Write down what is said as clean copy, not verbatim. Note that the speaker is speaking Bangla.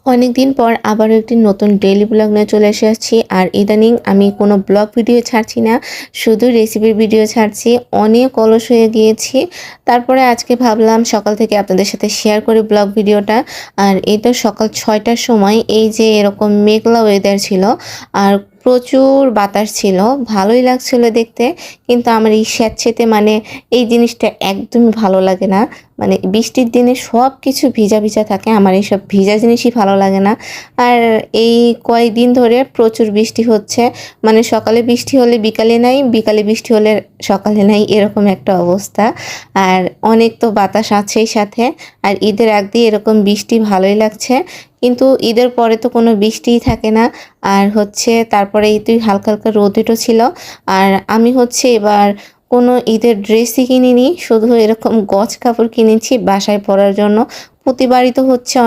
অনেকদিন পর আবারও একটি নতুন ডেইলি ব্লগ নিয়ে চলে এসেছি। আর ইদানিং আমি কোনো ব্লগ ভিডিও ছাড়ছি না, শুধু রেসিপির ভিডিও ছাড়ছি। অনেক অলস হয়ে গিয়েছি। তারপরে আজকে ভাবলাম সকাল থেকে আপনাদের সাথে শেয়ার করি ব্লগ ভিডিওটা। আর এই তো সকাল ৬টার সময় এই যে এরকম মেঘলা ওয়েদার ছিল আর প্রচুর বাতাস ছিল, ভালোই লাগছিল দেখতে। কিন্তু আমার এই স্যাঁতসেঁতে মানে এই জিনিসটা একদমই ভালো লাগে না। মানে বৃষ্টির দিনে সব কিছু ভিজা ভিজা থাকে, আমার এইসব ভিজা জিনিসই ভালো লাগে না। আর এই কয়েকদিন ধরে প্রচুর বৃষ্টি হচ্ছে, মানে সকালে বৃষ্টি হলে বিকালে নাই, বিকালে বৃষ্টি হলে সকালে নাই, এরকম একটা অবস্থা। আর অনেক তো বাতাস আছেই সাথে। আর ঈদের আগ দিয়ে এরকম বৃষ্টি ভালোই লাগছে, কিন্তু ঈদের পরে তো কোনো বৃষ্টিই থাকে না। আর হচ্ছে তারপরে এই তুই হালকা হালকা রোদ উঠো ছিল। আর আমি হচ্ছে এবার কোনো ঈদের ড্রেসই কিনিনি, শুধু এরকম গজ কাপড় কিনেছি বাসায় পরার জন্য। প্রতিবারই তো হচ্ছে অনেক